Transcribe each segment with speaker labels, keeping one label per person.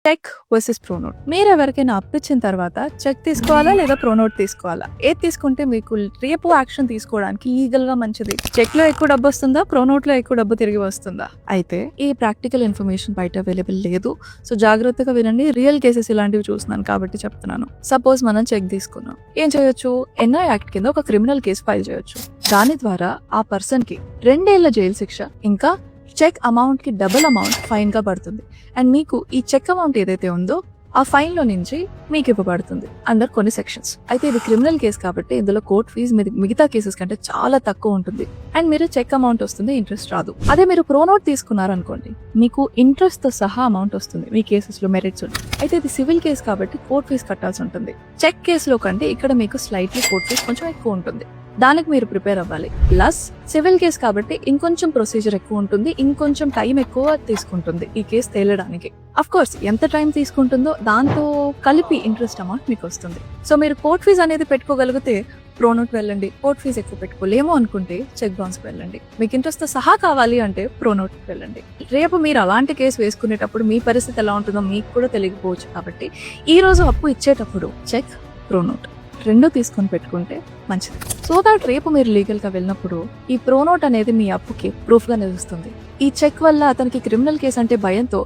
Speaker 1: Check versus pronote. మీరు ఎవరికైనా అప్పిచ్చిన తర్వాత చెక్ తీసుకోవాలా లేదా ప్రోనోట్ తీసుకోవాలా? ఏది తీసుకుంటే మీకు రేపు యాక్షన్ తీసుకోవడానికి లీగల్ గా మంచిది? చెక్ లో ఎక్కువ డబ్బు వస్తుందా, ప్రోనోట్ లో ఎక్కువ డబ్బు తిరిగి వస్తుందా? అయితే ఈ ప్రాక్టికల్ ఇన్ఫర్మేషన్ బయట అవైలబుల్ లేదు. సో జాగ్రత్తగా వినండి. రియల్ కేసెస్ ఇలాంటివి చూస్తున్నాను కాబట్టి చెప్తున్నాను. సపోజ్ మనం చెక్ తీసుకున్నాం, ఏం చేయొచ్చు? ఎన్ఐ యాక్ట్ కింద ఒక క్రిమినల్ కేసు ఫైల్ చేయొచ్చు. దాని ద్వారా ఆ పర్సన్ కి 2 ఏళ్ల జైలు శిక్ష ఇంకా చెక్ అమౌంట్ కి డబుల్ అమౌంట్ ఫైన్ గా పడుతుంది. అండ్ మీకు ఈ చెక్ అమౌంట్ ఏదైతే ఉందో ఆ ఫైన్ లో నుంచి మీకు ఇవ్వబడుతుంది అండర్ కొన్ని సెక్షన్స్. అయితే ఇది క్రిమినల్ కేసు కాబట్టి ఇందులో కోర్ట్ ఫీజు మిగతా కేసెస్ కంటే చాలా తక్కువ ఉంటుంది. అండ్ మీరు చెక్ అమౌంట్ వస్తుంది, ఇంట్రెస్ట్ రాదు. అదే మీరు ప్రోనోట్ తీసుకున్నారనుకోండి, మీకు ఇంట్రెస్ట్ తో సహా అమౌంట్ వస్తుంది మీ కేసెస్ లో మెరిట్స్ ఉంటాయి. అయితే ఇది సివిల్ కేసు కాబట్టి కోర్ట్ ఫీజు కట్టాల్సి ఉంటుంది. చెక్ కేసులో కంటే ఇక్కడ మీకు స్లైట్లీ కోర్ట్ ఫీజు కొంచెం ఎక్కువ ఉంటుంది. దానికి మీరు ప్రిపేర్ అవ్వాలి. ప్లస్ సివిల్ కేసు కాబట్టి ఇంకొంచెం ప్రొసీజర్ ఎక్కువ ఉంటుంది, ఇంకొంచెం టైం ఎక్కువ తీసుకుంటుంది ఈ కేసు తేలడానికి. అఫ్ కోర్స్ ఎంత టైం తీసుకుంటుందో దాంతో కలిపి ఇంట్రెస్ట్ అమౌంట్ మీకు వస్తుంది. సో మీరు కోర్ట్ ఫీజు అనేది పెట్టుకోగలిగితే ప్రోనోట్ వెళ్ళండి. కోర్ట్ ఫీజు ఎక్కువ పెట్టుకోలేమో అనుకుంటే చెక్ బౌన్స్ వెళ్ళండి. మీకు ఇంట్రెస్ట్ తో సహా కావాలి అంటే ప్రోనోట్ వెళ్ళండి. రేపు మీరు అలాంటి కేసు వేసుకునేటప్పుడు మీ పరిస్థితి ఎలా ఉంటుందో మీకు కూడా తెలియకపోవచ్చు. కాబట్టి ఈ రోజు అప్పు ఇచ్చేటప్పుడు చెక్, ప్రోనోట్ రెండు తీసుకొని పెట్టుకుంటే మంచిది. సో దాట్ రేపు మీరు లీగల్ గా వెళ్ళినప్పుడు ఈ ప్రోనోట్ అనేది మీ అప్పుకి ప్రూఫ్ గా నిలుస్తుంది. ఈ చెక్ వల్ల అతనికి క్రిమినల్ కేసు అంటే భయంతో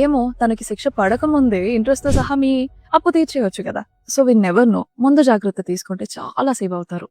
Speaker 1: ఏమో తనకి శిక్ష పడకముందే ఇంట్రెస్ట్ తో సహా మీ అప్పు తీర్చేయచ్చు కదా. So we never know. ముందు జాగ్రత్త తీసుకుంటే చాలా సేవ్ అవుతారు.